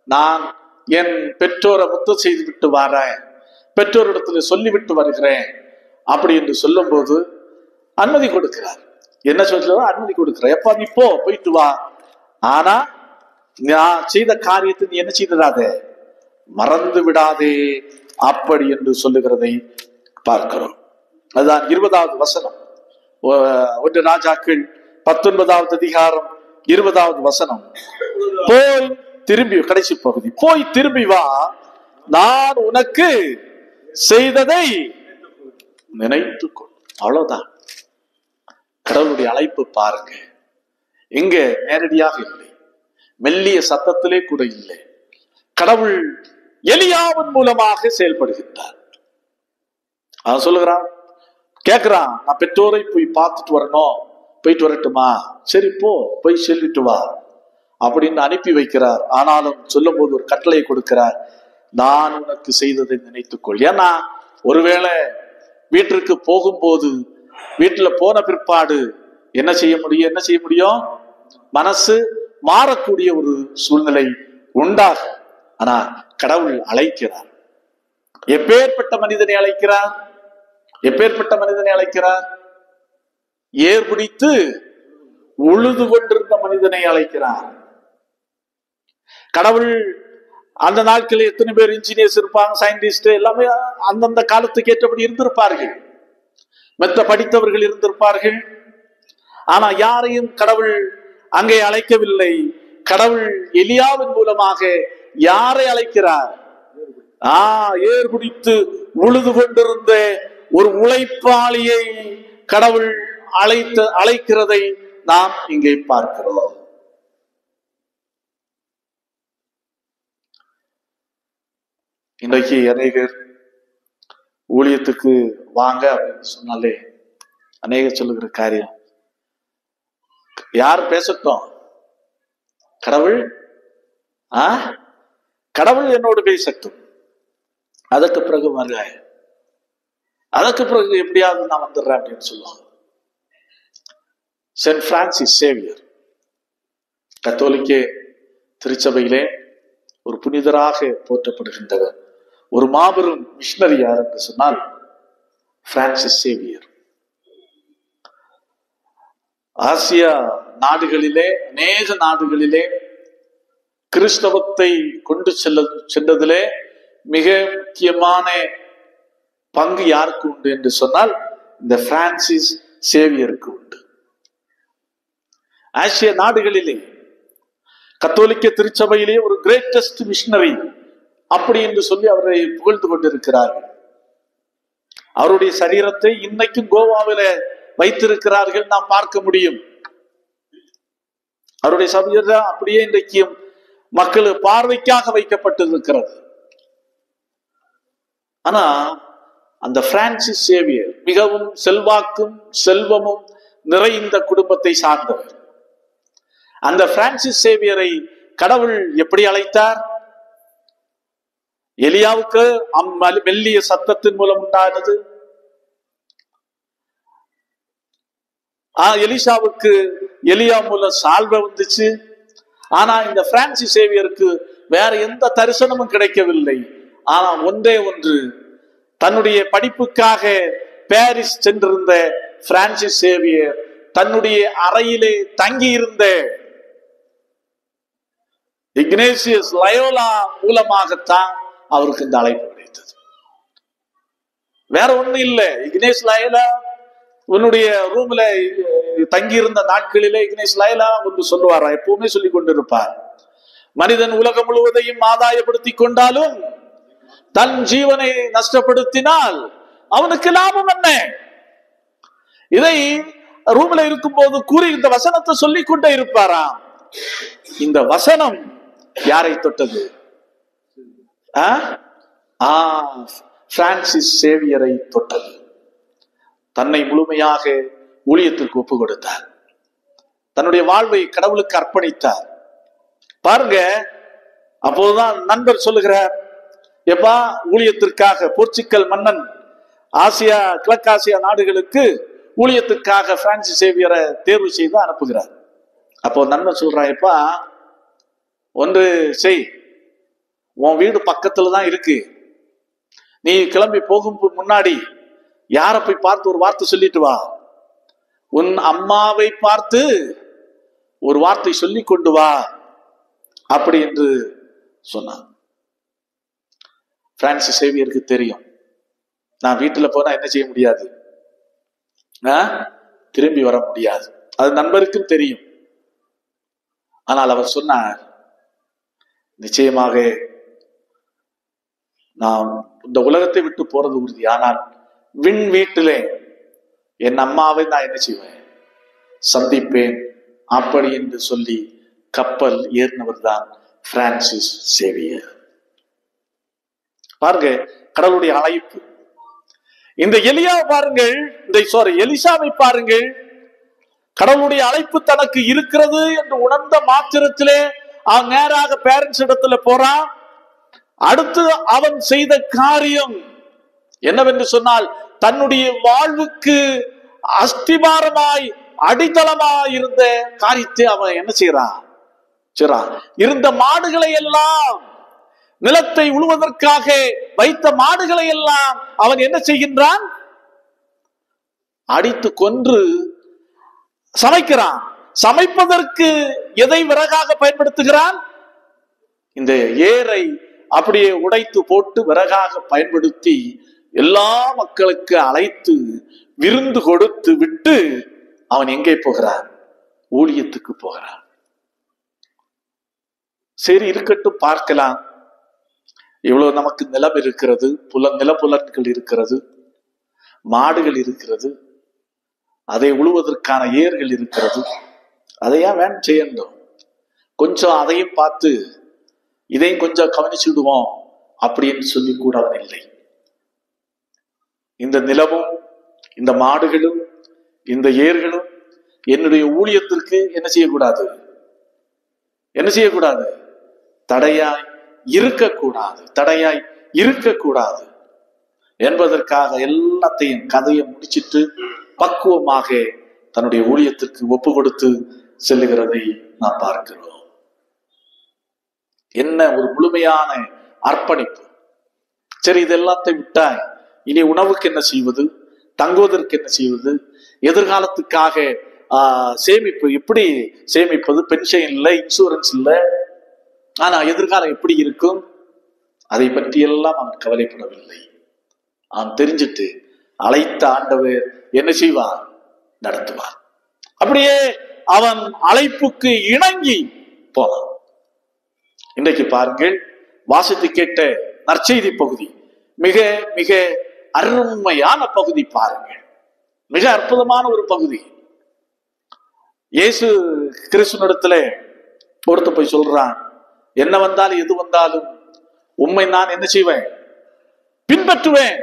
நான் என் பெற்றோரை முத்தம் செய்து விட்டு வரேன், பெற்றோரிடத்துல சொல்லிவிட்டு வருகிறேன் அப்படி என்று சொல்லும் போது அனுமதி கொடுக்கிறார். என்ன சொல்ல? அனுமதி கொடுக்கிறார். எப்ப நீ போயிட்டு வா, ஆனா நான் செய்த காரியத்தை நீ என்ன செய்தாதே, மறந்து விடாதே அப்படி என்று சொல்லுகிறதை பார்க்கிறோம். அதுதான் 20வது வசனம், 1 ராஜாக்கள் 19வது அதிகாரம் 20வது வசனம். போய் திரும்பி, கடைசி பகுதி, போய் திரும்பி வா, நான் உனக்கு செய்ததை நினைத்துக்கொள். அவ்வளவுதான். கடவுளுடைய அழைப்பு பாருங்க, இங்க நேரடியாக இல்லை, மெல்லிய சத்தத்திலே கூட இல்லை. கடவுள் எலியாவின் மூலமாக செயல்படுகின்றார். அவன் சொல்லுகிறான், கேட்கிறான், நான் பெற்றோரை போய் பார்த்துட்டு வரணும், போயிட்டு வரட்டுமா? சரி போ, போய் சொல்லிட்டு வா அப்படின்னு அனுப்பி வைக்கிறார். ஆனாலும் சொல்லும் போது ஒரு கட்டளை கொடுக்கிறார், நான் உனக்கு செய்ததை நினைத்துக்கொள். ஏன்னா ஒருவேளை வீட்டிற்கு போகும்போது, வீட்டுல போன பிற்பாடு என்ன செய்ய முடியும்? மனசு மாறக்கூடிய ஒரு சூழ்நிலை உண்டாகும். ஆனா கடவுள் அழைக்கிறார். எப்பேற்பட்ட மனிதனை அழைக்கிறார்? ஏர் பிடித்து உழுது கொண்டிருந்த மனிதனை அழைக்கிறார். கடவுள் அந்த நாட்களில் எத்தனை பேர் இன்ஜினியர்ஸ் இருப்பாங்க, சயின்டிஸ்ட் எல்லாமே அந்தந்த காலத்துக்கு ஏற்றபடி இருந்திருப்பார்கள், மெத்த படித்தவர்கள் இருந்திருப்பார்கள். ஆனா யாரையும் கடவுள் அங்கே அழைக்கவில்லை. கடவுள் எலியாவின் மூலமாக யாரை அழைக்கிறார்? ஏர் பிடித்து உழுது கொண்டிருந்த ஒரு உழைப்பாளியை கடவுள் அழைக்கிறதை நாம் இங்கே பார்க்கிறோம். இன்றைக்கு அநேகர் ஊழியத்துக்கு வாங்க அப்படின்னு சொன்னாலே அநேகர் சொல்லுகிற காரியம், யார் பேசட்டும், கடவுள் என்னோடு பேசட்டும், அதற்கு பிறகு வருக, அதற்கு பிறகு எப்படியாவது நான் வந்துடுறேன் அப்படின்னு சொல்லுவாங்க. சென்ட் பிரான்சிஸ் சேவியர் கத்தோலிக்க திருச்சபையிலே ஒரு புனிதராக போற்றப்படுகின்றவர், ஒரு மாபெரும் மிஷனரி யார் என்று சொன்னால் பிரான்சிஸ் சேவியர். ஆசியா நாடுகளிலே, அநேக நாடுகளிலே கிறிஸ்தவத்தை கொண்டு சென்றதிலே மிக முக்கியமான பங்கு யாருக்கு உண்டு என்று சொன்னால் இந்த பிரான்சிஸ் சேவியருக்கு உண்டு. ஆசிய நாடுகளிலே கத்தோலிக்க திருச்சபையிலே ஒரு கிரேட்டஸ்ட் மிஷனரி அப்படி என்று சொல்லி அவரை புகழ்ந்து கொண்டிருக்கிறார்கள். அவருடைய சரீரத்தை இன்னைக்கும் கோவாவில வைத்திருக்கிறார்கள், நாம் பார்க்க முடியும். அவருடைய சரீரம் அப்படியே இன்றைக்கும் மக்கள் பார்வைக்காக வைக்கப்பட்டிருக்கிறது. ஆனா அந்த பிரான்சிஸ் சேவியர் மிகவும் செல்வாக்கும் செல்வமும் நிறைந்த குடும்பத்தை சார்ந்தவர். அந்த பிரான்சிஸ் சேவியரை கடவுள் எப்படி அழைத்தார்? எலியாவுக்கு மெல்லிய சத்தத்தின் மூலம் உண்டானது. எலிசாவுக்கு எலியா மூலம் சால்வை வந்துச்சு. ஆனா இந்த பிரான்சிஸ் சேவியருக்கு வேற எந்த தரிசனமும் கிடைக்கவில்லை. ஆனா ஒன்றே ஒன்று, தன்னுடைய படிப்புக்காக பாரிஸ் சென்றிருந்த பிரான்சிஸ் சேவியர் தன்னுடைய அறையிலே தங்கி இருந்த இக்னேசியஸ் லயோலா மூலமாகத்தான் அவருக்கு இந்த அழைப்பு கிடைத்தது. வேற ஒண்ணு இல்லை. இக்னேஸ் லயோலா உன்னுடைய ரூம்ல தங்கி இருந்த நாட்களிலே இக்னேஸ் லயோலா ஒன்று சொல்லுவாரா, எப்பவுமே சொல்லிக் கொண்டிருப்பார், மனிதன் உலகம் முழுவதையும் ஆதாயப்படுத்தி கொண்டாலும் தன் ஜீவனை நஷ்டப்படுத்தினால் அவனுக்கு லாபம் என்ன? இதை ரூம்ல இருக்கும் போது கூறி இந்த வசனத்தை சொல்லிக் கொண்டே இருப்பாராம். இந்த வசனம் யாரை தொட்டது? பிரான்சிஸ் சேவியரை தொட்டது. தன்னை முழுமையாக ஊழியத்திற்கு ஒப்பு கொடுத்தார். தன்னுடைய வாழ்வை கடவுளுக்கு அர்ப்பணித்தார். பாருங்க, அப்போதுதான் நண்பர் சொல்லுகிறார், எப்பா ஊழியத்திற்காக போர்ச்சுகல் மன்னன் ஆசியா கிழக்காசியா நாடுகளுக்கு ஊழியத்துக்காக பிரான்சிஸ் சேவியரை தேர்வு செய்து அனுப்புகிறார். அப்போ நண்பன் சொல்றான், எப்பா ஒன்று செய், உன் வீடு பக்கத்துல தான் இருக்கு, நீ கிளம்பி போகும் முன்னாடி யாரை போய் பார்த்து ஒரு வார்த்தை சொல்லிட்டு வா, உன் அம்மாவை பார்த்து ஒரு வார்த்தை சொல்லி கொண்டு வா அப்படி என்று சொன்னான். பிரான்சிஸ் சேவியருக்கு தெரியும், நான் வீட்டுல போனா என்ன செய்ய முடியாது, திரும்பி வர முடியாது. அது நண்பருக்கும் தெரியும். ஆனால் அவர் சொன்னார், நிச்சயமாக நான் இந்த உலகத்தை விட்டு போறது உறுதி, ஆனால் விண் வீட்டிலே என் அம்மாவை நான் என்ன செய்வேன், சந்திப்பேன் அப்படி என்று சொல்லி கப்பல் ஏறினவர் தான் பிரான்சிஸ் சேவியர். பாருங்க கடவுளுடைய அழைப்பு. இந்த எலியாவை பாருங்கள், எலிசாவை பாருங்கள், கடவுளுடைய அழைப்பு தனக்கு இருக்கிறது என்று உணர்ந்த மாத்திரத்திலே அவன் நேராக பேரண்ட்ஸ் இடத்துல போறான். அடுத்து அவன் செய்த காரியம் என்னவென்று சொன்னால், தன்னுடைய வாழ்வுக்கு அஸ்திபாரமாய் அடித்தளமாய் இருந்த காரியத்தை அவன் என்ன செய்யறான், இருந்த மாடுகளை எல்லாம், நிலத்தை உழுவதற்காக வைத்த மாடுகளை எல்லாம் அவன் என்ன செய்கின்றான், அடித்து கொன்று சமைக்கிறான். சமைப்பதற்கு எதை விறகாக பயன்படுத்துகிறான், இந்த ஏரை அப்படியே உடைத்து போட்டு விறகாக பயன்படுத்தி எல்லா மக்களுக்கு அழைத்து விருந்து கொடுத்து விட்டு அவன் எங்கே போகிறான், ஊழியத்துக்கு போகிறான். சரி இருக்கட்டும், பார்க்கலாம், இவ்வளவு நமக்கு நிலம் இருக்கிறது, நிலப்புலன்கள் இருக்கிறது, மாடுகள் இருக்கிறது, அதை உழுவதற்கான ஏர்கள் இருக்கிறது, அதையா வேணும் செய்யணும், கொஞ்சம் அதையும் பார்த்து இதையும் கொஞ்சம் கவனிச்சுடுவோம் அப்படின்னு சொல்லி கூட அவன் இல்லை. இந்த நிலமும் இந்த மாடுகளும் இந்த ஏர்களும் என்னுடைய ஊழியத்திற்கு என்ன செய்யக்கூடாது, தடையாய் இருக்கக்கூடாது என்பதற்காக எல்லாத்தையும் கதையை முடிச்சிட்டு பக்குவமாக தன்னுடைய ஊழியத்திற்கு ஒப்பு கொடுத்து செல்லுகிறதை நாம் பார்க்கிறோம். என்ன ஒரு முழுமையான அர்ப்பணிப்பு. சரி, இது எல்லாத்தையும் விட்டாய், இனி உணவுக்கு என்ன செய்வது, தங்குவதற்கு என்ன செய்வது, எதிர்காலத்துக்காக சேமிப்பு எப்படி சேமிப்பது, பென்ஷன் இல்லை, இன்சூரன்ஸ் இல்லை, ஆனா எதிர்காலம் எப்படி இருக்கும், அதை பற்றி எல்லாம் அவன் கவலைப்படவில்லை. அவன் தெரிஞ்சிட்டு அழைத்த ஆண்டவர் என்ன செய்வார், நடத்துவார். அப்படியே அவன் அழைப்புக்கு இணங்கி போனான். இன்றைக்கு பாருங்கள், வாசித்து கேட்ட நற்செய்தி பகுதி மிக மிக அருமையான பகுதி. பாருங்கள், மிக அற்புதமான ஒரு பகுதி. இயேசு கிறிஸ்துவினிடத்துல ஒருத்த போய் சொல்றான், என்ன வந்தாலும் எது வந்தாலும் உம்மை நான் என்ன செய்வேன், பின்பற்றுவேன்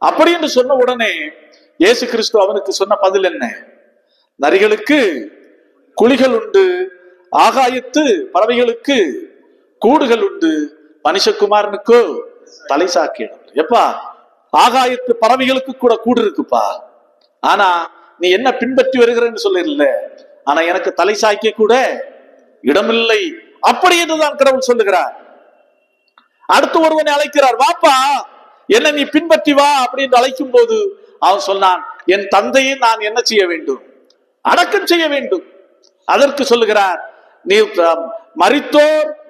அப்படி என்று சொன்ன உடனே இயேசு கிறிஸ்து அவனுக்கு சொன்ன பதில் என்ன, நரிகளுக்கு குழிகள் உண்டு, ஆகாயத்து பறவைகளுக்கு கூடுகள் உண்டு, மனுஷகுமாரனுக்கு தலை சாக்க இடம் இல்லை. எப்பா, ஆகாயத்து பறவைகளுக்கு கூட கூடு இருக்குப்பா, ஆனா நீ என்ன பின்பற்றி வருகிறன்னு சொல்லல, ஆனா எனக்கு தலை சாய்க்க கூட இடமில்லை அப்படி என்றுதான் கடவுள் சொல்லுகிறார். அடுத்து ஒருவனை அழைக்கிறார், வாப்பா என்ன நீ பின்பற்றி வா அப்படின்னு அழைக்கும் போது அவன் சொன்னான், என் தந்தையை நான் என்ன செய்ய வேண்டும்? அடக்கம் செய்ய வேண்டும். அதற்கு சொல்லுகிறார், நீ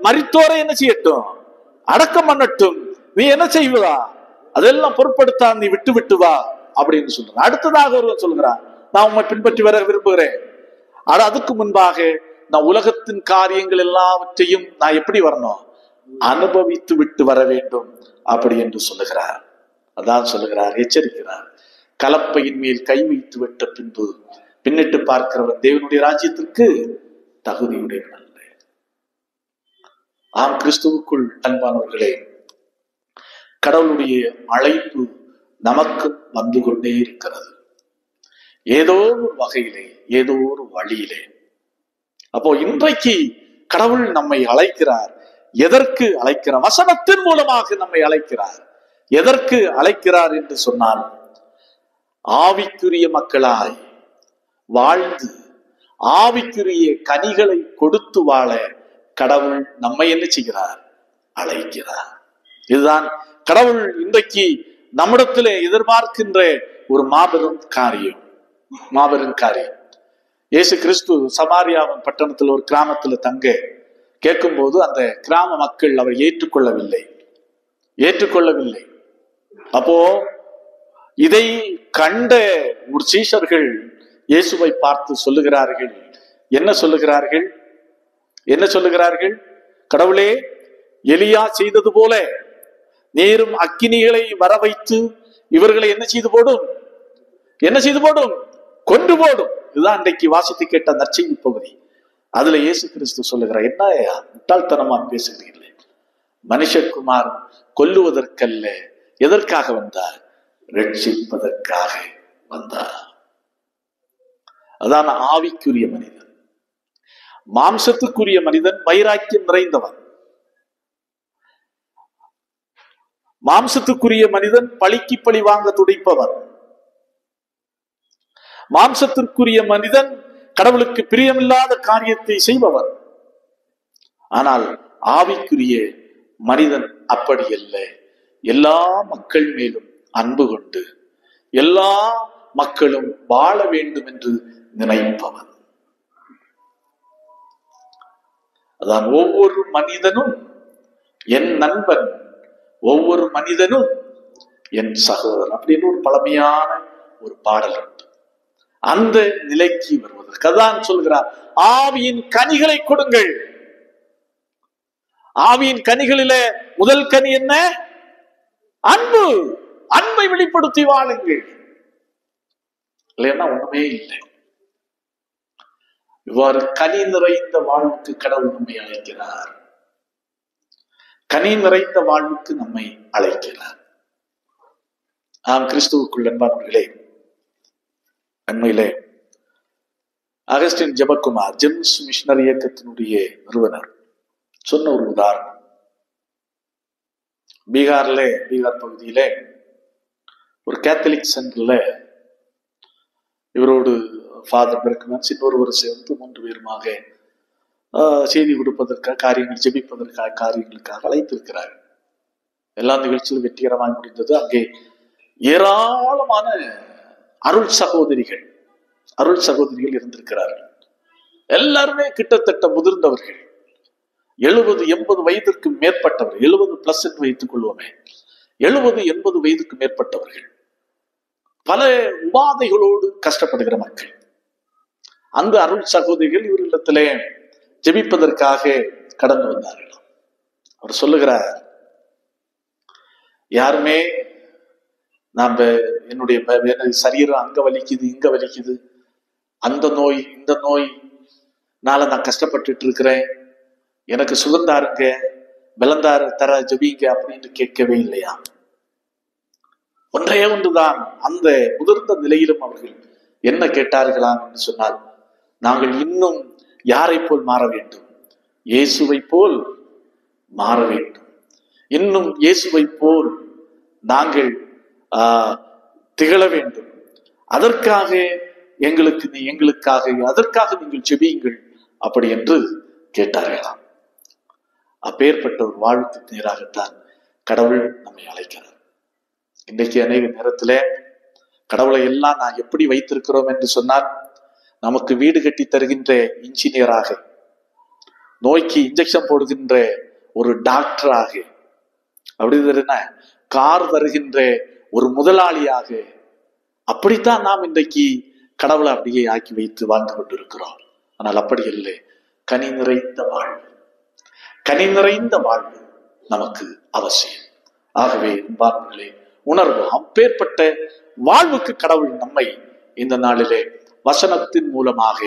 மரித்தோரை என்ன செய்யட்டும்? அடக்கம் பண்ணட்டும். நீ என்ன செய்வா? அதெல்லாம் பொருட்படுத்தா, நீ விட்டு விட்டு வா அப்படின்னு சொல்றான். அடுத்ததாக ஒருவன் சொல்கிறான், நான் உண்மை பின்பற்றி வர விரும்புகிறேன். அதுக்கு முன்பாக நான் உலகத்தின் காரியங்கள் எல்லாவற்றையும் நான் எப்படி வரணும்? அனுபவித்து விட்டு வர வேண்டும் அப்படி என்று சொல்லுகிறார். அதான் சொல்லுகிறார், எச்சரிக்கிறார், கலப்பையின் மேல் கை வைத்து விட்ட பின்பு பின்னிட்டு பார்க்கிறவன் தேவனுடைய ராஜ்யத்திற்கு தகுதியுடையவன் அல்ல. ஆம், கிறிஸ்துவுக்குள் அன்பானவர்களே, கடவுளுடைய அழைப்பு நமக்கு வந்து கொண்டே இருக்கிறது, ஏதோ ஒரு வகையிலே, ஏதோ ஒரு வழியிலே. அப்போ இன்றைக்கு கடவுள் நம்மை அழைக்கிறார். எதற்கு அழைக்கிறார்? வசனத்தின் மூலமாக நம்மை அழைக்கிறார். எதற்கு அழைக்கிறார் என்று சொன்னால், ஆவிக்குரிய மக்களாய் வாழ்ந்து ஆவிக்குரிய கனிகளை கொடுத்து வாழ கடவுள் நம்மை என்ன செய்கிறார்? அழைக்கிறார். இதுதான் கடவுள் இன்றைக்கு நம்மிடத்திலே எதிர்பார்க்கின்ற ஒரு மாபெரும் காரியம். இயேசு கிறிஸ்து சமாரியாவின் பட்டணத்தில் ஒரு கிராமத்தில் தங்க கேட்கும் போது அந்த கிராம மக்கள் அவர் ஏற்றுக்கொள்ளவில்லை. அப்போ இதை கண்ட ஒரு சீஷர்கள் இயேசுவை பார்த்து சொல்லுகிறார்கள், என்ன சொல்லுகிறார்கள்? கடவுளே, எலியா செய்தது போல நேரும் அக்கினிகளை வர வைத்து இவர்களை என்ன செய்து போடும்? கொண்டு போடும். இதுதான் இன்றைக்கு வாசித்து கேட்ட நற்செய்தி பகுதி. அதுல இயேசு கிறிஸ்து சொல்லுகிறார், என்ன முட்டாள்தனமா பேசுகிறீர்களே, மனுஷகுமார் கொல்லுவதற்கல்ல, எதற்காக வந்தார்? ரட்சிப்பதற்காக வந்தார். அதான் ஆவிக்குரிய மனிதன். மாம்சத்துக்குரிய மனிதன் வைராக்கியம் நிறைந்தவன். மாம்சத்துக்குரிய மனிதன் பழிக்கு பழி வாங்க துடிப்பவன். மாம்சத்திற்குரிய மனிதன் கடவுளுக்கு பிரியமில்லாத காரியத்தை செய்பவன். ஆனால் ஆவிக்குரிய மனிதன் அப்படி அல்ல. எல்லா மக்கள் மேலும் அன்பு கொண்டு எல்லா மக்களும் வாழ வேண்டும் என்று நினைப்பவன். அதான் ஒவ்வொரு மனிதனும் என் நண்பன், ஒவ்வொரு மனிதனும் என் சகோதரன் அப்படின்னு ஒரு பழமையான ஒரு பாடல் உண்டு. அந்த நிலைக்கு வருவதற்கு அதான் சொல்கிறார், ஆவியின் கனிகளை கொடுங்கள். ஆவியின் கனிகளில முதல் கனி என்ன? அன்பு. அன்பை வெளிப்படுத்தி வாழுங்கள். இல்லைன்னா ஒண்ணுமே இல்லை. இவ்வாறு கனி நிறைந்த வாழ்வுக்கு கடவுள் நம்மை அழைக்கிறார். கனி நிறைந்த வாழ்வுக்கு நம்மை அழைக்கிறார். ஆம், கிறிஸ்துவுக்குள் அன்பானவர்களே, அண்மையிலே அகஸ்டின் ஜெபக்குமார் ஜெம்ஸ் மிஷனரி இயக்கத்தினுடைய நிறுவனர் சொன்ன ஒரு உதாரணம். பீகார் பகுதியிலே ஒரு கேத்தலிக் சென்டர்ல இவரோடு ஃபாதர் பெர்க்மன்ஸ் இன்னொருவர் சேர்ந்து 3 பேருமாக செய்தி கொடுப்பதற்காக காரியங்கள் ஜெபிப்பதற்காக காரியங்களுக்காக அழைத்திருக்கிறார். எல்லா நிகழ்ச்சியிலும் வெற்றிகரமாக முடிந்தது. அங்கே ஏராளமான அருள் சகோதரிகள் இருந்திருக்கிறார்கள். எல்லாருமே கிட்டத்தட்ட முதிர்ந்தவர்கள், 70-80 வயதிற்கு மேற்பட்டவர்கள், 70+ என்று வைத்துக் கொள்வோமே, 70-80 வயதுக்கு மேற்பட்டவர்கள், பல உபாதைகளோடு கஷ்டப்படுகிற மக்கள். அந்த அருள் சகோதரிகள் இவர்களிடத்திலே ஜெபிப்பதற்காக கடந்து வந்தார்கள். அவர் சொல்லுகிறார், யாருமே என்னுடைய சரீரம் அங்க வலிக்குது, இங்க வலிக்குது, அந்த நோய் இந்த நோய்னால நான் கஷ்டப்பட்டுட்டு இருக்கிறேன், எனக்கு சுகந்தாருங்க, பலந்தார தர ஜெபிங்க அப்படின்னு கேட்கவே இல்லையா? ஒன்றே ஒன்றுதான். அந்த முதிர்ந்த நிலையிலும் அவர்கள் என்ன கேட்டார்களாம் என்று சொன்னால், நாங்கள் இன்னும் யாரை போல் மாற வேண்டும்? இயேசுவை போல் மாற வேண்டும். இன்னும் இயேசுவை போல் நாங்கள் திகழ வேண்டும். அதற்காக அதற்காக நீங்கள் செபியுங்கள் அப்படி என்று கேட்டார்களாம். அப்பேற்பட்ட ஒரு வாழ்வுக்கு நேராகத்தான் கடவுள் நம்மை அழைக்கிறார். இன்றைக்கு அநேக நேரத்துல கடவுளை எல்லாம் நான் எப்படி வைத்திருக்கிறோம் என்று சொன்னால், நமக்கு வீடு கட்டி தருகின்ற இன்ஜினியராக, நோய்க்கு இன்ஜெக்ஷன் போடுகின்ற ஒரு டாக்டராக, அப்படி கார் தருகின்ற ஒரு முதலாளியாக, அப்படித்தான் நாம் இன்றைக்கு கடவுளை அப்படியே ஆக்கி வைத்து வாழ்ந்து கொண்டிருக்கிறோம். ஆனால் அப்படி இல்லை. கனி நிறைந்த வாழ்வு நமக்கு அவசியம். ஆகவே அன்பார்ந்தவர்களே, உணர்வோம். அப்பேற்பட்ட வாழ்வுக்கு கடவுள் நம்மை இந்த நாளிலே வசனத்தின் மூலமாக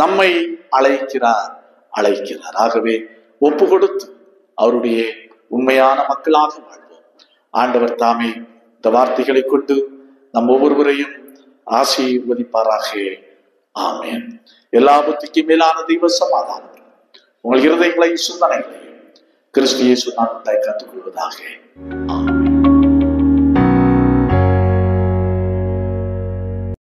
நம்மை அழைக்கிறார். ஆகவே ஒப்பு கொடுத்து அவருடைய உண்மையான மக்களாக வாழ்வோம். ஆண்டவர் தாமே இந்த வார்த்தைகளை கொண்டு நம் ஒவ்வொருவரையும் ஆசீர்வதிப்பாராக. ஆமென். எல்லா புத்திக்கும் மேலான தெய்வ சமாதானம் உங்கள் இருதயங்களையும் சிந்தனைகளையும் கிறிஸ்து இயேசு நாமத்தால் காத்துக் கொள்வதாக.